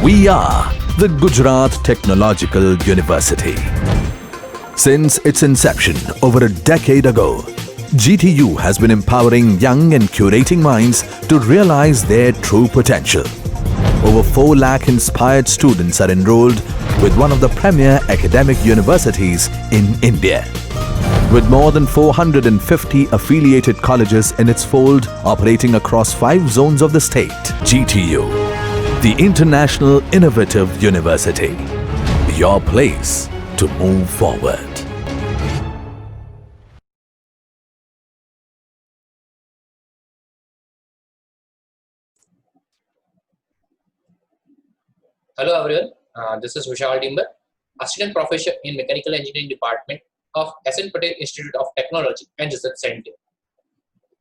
We are the Gujarat Technological University. Since its inception over a decade ago, GTU has been empowering young and curating minds to realize their true potential. Over 4 lakh inspired students are enrolled with one of the premier academic universities in India. With more than 450 affiliated colleges in its fold operating across 5 zones of the state, GTU, the International Innovative University, your place to move forward. Hello everyone, this is Vishalkumar, Assistant Professor in Mechanical Engineering Department of PATEL Institute of Technology and Research Center.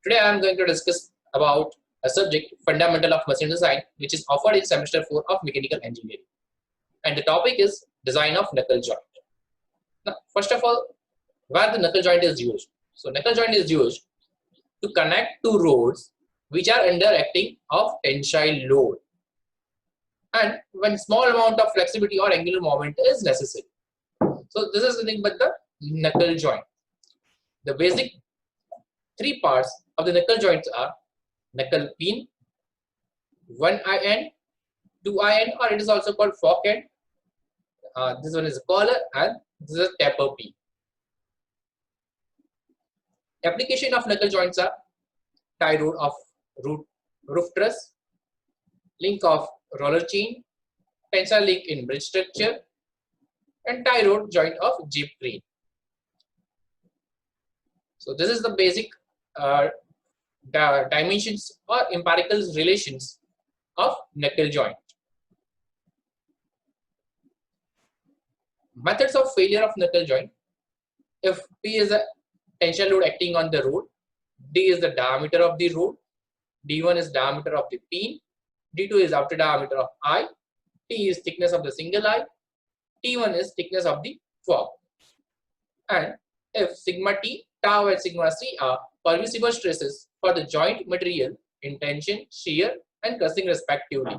Today I am going to discuss about a subject, Fundamental of Machine Design, which is offered in semester 4 of Mechanical Engineering. And the topic is Design of Knuckle Joint. Now, first of all, where the knuckle joint is used. So, knuckle joint is used to connect 2 rods which are under acting of tensile load, and when small amount of flexibility or angular moment is necessary. So this is nothing but the knuckle joint. The basic 3 parts of the knuckle joints are knuckle pin, 1 eye end, 2 eye end, or it is also called fork end. This one is a collar and this is a taper pin. Application of knuckle joints are tie rod of roof truss, link of roller chain, tensile link in bridge structure, and tie rod joint of jeep crane. So this is the basic dimensions or empirical relations of knuckle joint. Methods of failure of knuckle joint. If P is a tensile load acting on the rod, D is the diameter of the rod, D1 is diameter of the pin, D2 is outer diameter of eye, T is thickness of the single eye, T1 is thickness of the fork. And if sigma T, tau and sigma C are permissible stresses for the joint material in tension, shear and crushing respectively.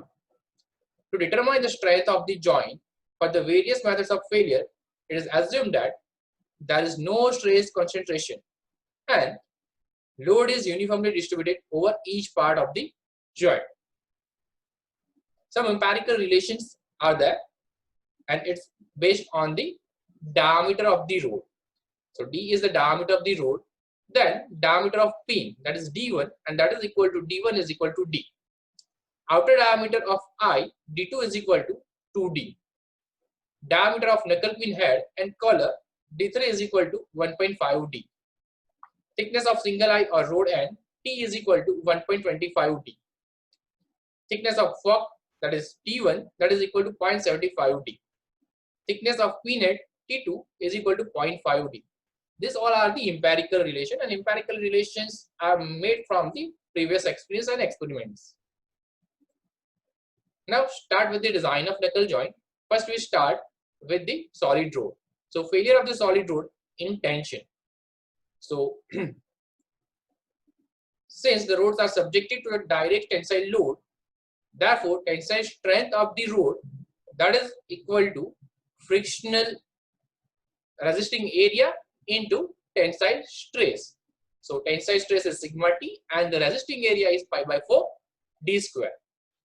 To determine the strength of the joint for the various methods of failure, it is assumed that there is no stress concentration and load is uniformly distributed over each part of the joint. Some empirical relations are there, and it's based on the diameter of the rod. So D is the diameter of the rod, then diameter of pin, that is D1, and that is equal to D1 is equal to D. Outer diameter of eye, D2 is equal to 2D. Diameter of knuckle pin head and collar, D3 is equal to 1.5D. Thickness of single eye or rod end, T is equal to 1.25D. Thickness of fork, that is T1, that is equal to 0.75D. Thickness of pin head, T2, is equal to 0.5D. These all are the empirical relation, and empirical relations are made from the previous experience and experiments. Now start with the design of knuckle joint. First we start with the solid rod. So failure of the solid rod in tension. So since the rods are subjected to a direct tensile load, therefore tensile strength of the rod, that is equal to frictional resisting area into tensile stress. So tensile stress is sigma T and the resisting area is pi by 4 D square.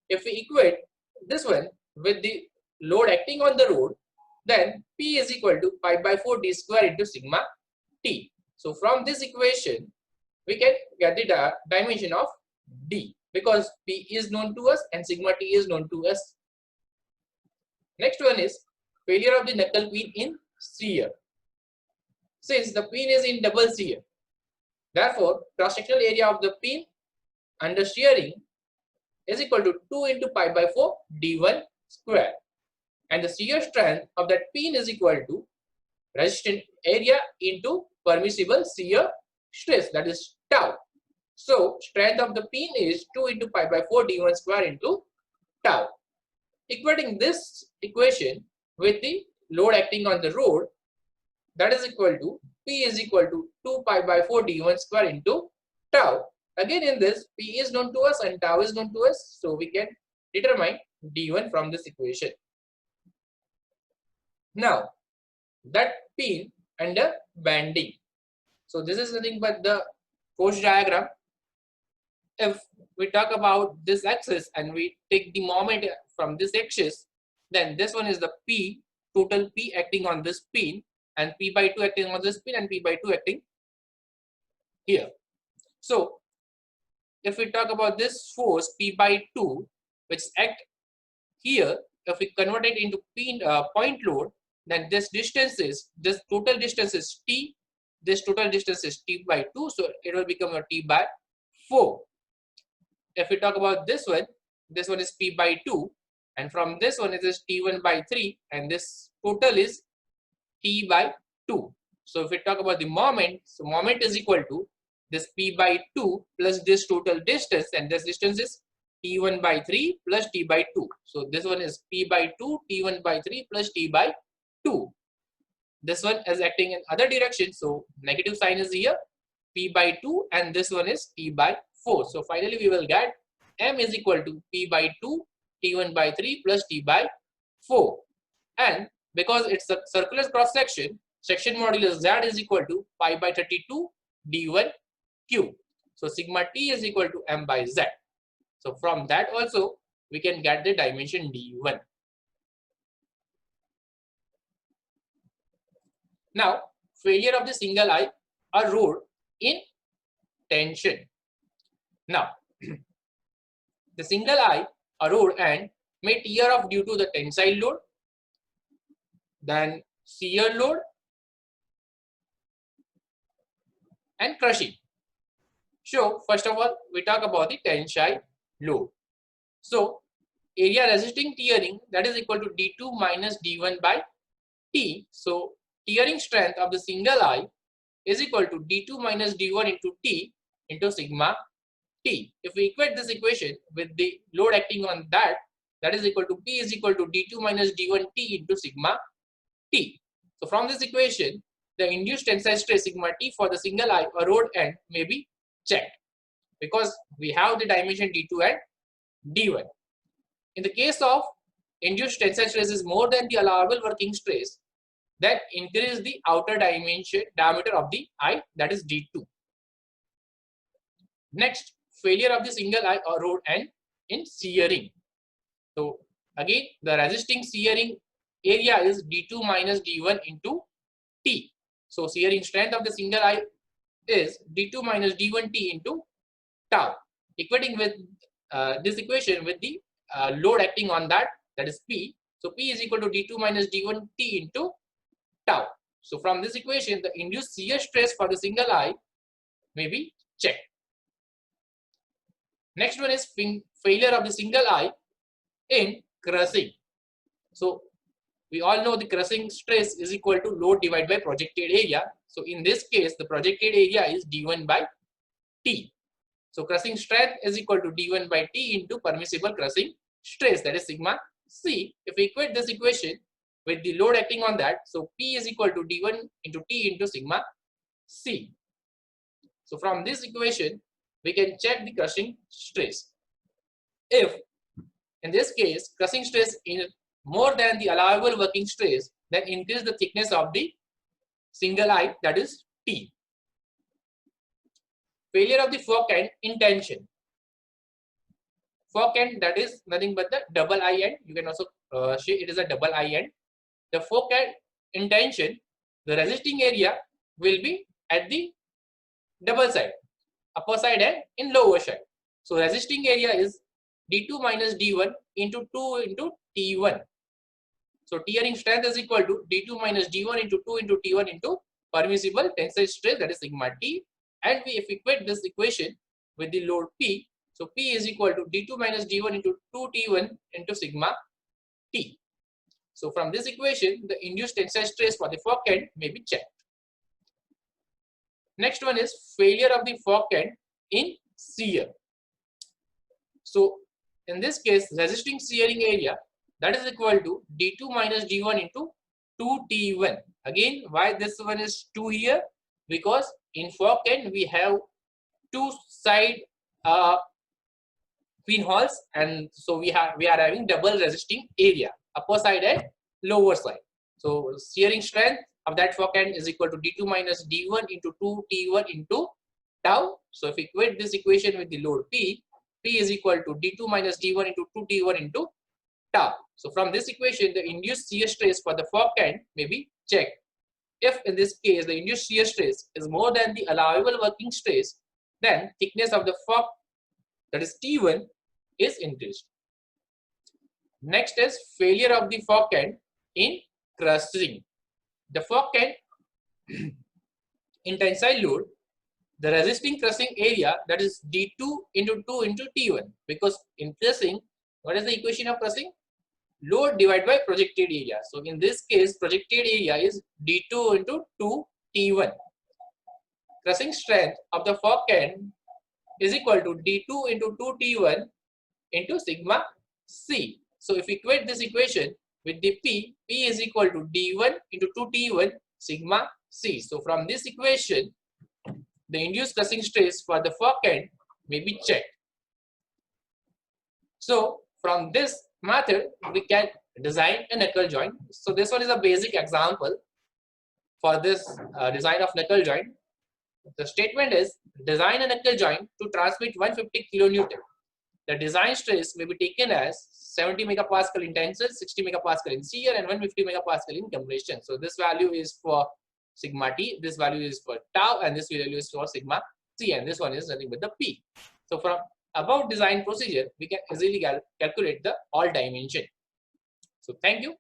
If we equate this one with the load acting on the rod, then P is equal to pi by 4 D square into sigma T. So from this equation, we can get the dimension of D, because P is known to us and sigma T is known to us. Next one is failure of the knuckle pin in shear. Since the pin is in double shear, therefore cross-sectional area of the pin under shearing is equal to 2 into pi by 4 D1 square, and the shear strength of that pin is equal to resistant area into permissible shear stress, that is tau. So strength of the pin is 2 into pi by 4 D1 square into tau. Equating this equation with the load acting on the rod, that is equal to P is equal to 2 pi by 4 D1 square into tau. Again in this, P is known to us and tau is known to us, so we can determine D1 from this equation. Now that pin under bending. So this is nothing but the force diagram. If we talk about this axis and we take the moment from this axis, then this one is the P, total P acting on this pin, and P by 2 acting on this pin, and P by 2 acting here. So if we talk about this force P by 2, which act here, if we convert it into point load, then this total distance is T, this total distance is T by 2, so it will become a T by 4. If we talk about this one is P by 2, and from this one it is T1 by 3, and this total is T by 2. So if we talk about the moment, so moment is equal to this P by 2 plus this total distance, and this distance is T1 by 3 plus T by 2. So this one is P by 2, T1 by 3 plus T by 2. This one is acting in other direction, so negative sign is here, P by 2, and this one is T by 4. So finally we will get M is equal to P by 2, T1 by 3 plus T by 4. And because it's a circular cross section, section modulus Z is equal to pi by 32 D1 Q. So sigma T is equal to M by Z. So from that also we can get the dimension D1. Now failure of the single eye or rod in tension. Now the single eye or rod end may tear off due to the tensile load, then shear load and crushing. So first of all we talk about the tensile load. So area resisting tearing, that is equal to D2 minus D1 by T. So tearing strength of the single eye is equal to D2 minus D1 into T into sigma T. If we equate this equation with the load acting on that, that is equal to P is equal to D2 minus D1 T into sigma T. So from this equation, the induced tensile stress sigma T for the single eye or rod end may be checked, because we have the dimension D2 and D1. In the case of induced tensile stress is more than the allowable working stress, that increase the outer diameter of the eye, that is D2. Next, failure of the single eye or rod end in shearing. So again the resisting shearing area is D2 minus D1 into T. So shearing strength of the single eye is D2 minus D1 T into tau. Equating with this equation with the load acting on that, that is P. So P is equal to D2 minus D1 T into tau. So from this equation, the induced shear stress for the single eye may be checked. Next one is failure of the single eye in crushing. So we all know the crushing stress is equal to load divided by projected area. So in this case, the projected area is D1 by T. So crushing strength is equal to D1 by T into permissible crushing stress, that is sigma C. If we equate this equation with the load acting on that, so P is equal to D1 into T into sigma C. So from this equation, we can check the crushing stress. If in this case crushing stress is more than the allowable working stress, then increase the thickness of the single eye, that is T. Failure of the fork end in tension. Fork end, that is nothing but the double eye end. You can also say it is a double eye end. The fork end in tension, the resisting area will be at the double side, upper side and in lower side. So resisting area is D2 minus D1 into 2 into T1. So tearing strength is equal to D2 minus D1 into 2 into T1 into permissible tensile stress, that is sigma T. And if we equate this equation with the load P, so P is equal to D2 minus D1 into 2 T1 into sigma T. So from this equation, the induced tensile stress for the fork end may be checked. Next one is failure of the fork end in shear. So in this case, resisting shearing area, that is equal to D2 minus D1 into 2T1. Again, why this one is 2 here? Because in fork end we have two side pinholes, and so we are having double resisting area, upper side and lower side. So shearing strength of that fork end is equal to d2 minus d1 into 2t1 into tau. So if we equate this equation with the load P is equal to d2 minus d1 into 2t1 into tau. So from this equation, the induced shear stress for the fork end may be checked. If in this case the induced shear stress is more than the allowable working stress, then thickness of the fork, that is T1, is increased. Next is failure of the fork end in crushing. The fork end in tensile load, the resisting crushing area, that is d2 into 2 into T1, because in crushing, what is the equation of crushing? Load divided by projected area. So in this case, projected area is d2 into 2 T1. Crushing strength of the fork end is equal to d2 into 2 T1 into sigma c. So if we equate this equation with the P is equal to d1 into 2 T1 sigma c. So from this equation, the induced crushing stress for the fork end may be checked. So from this method, we can design a knuckle joint. So this one is a basic example for this design of knuckle joint. The statement is design a knuckle joint to transmit 150 kilonewton. The design stress may be taken as 70 megapascal in tensile, 60 megapascal in shear, and 150 megapascal in compression. So this value is for sigma t, this value is for tau, and this value is for sigma c, and this one is nothing but the p. So from above design procedure, we can easily calculate the all dimension. So thank you.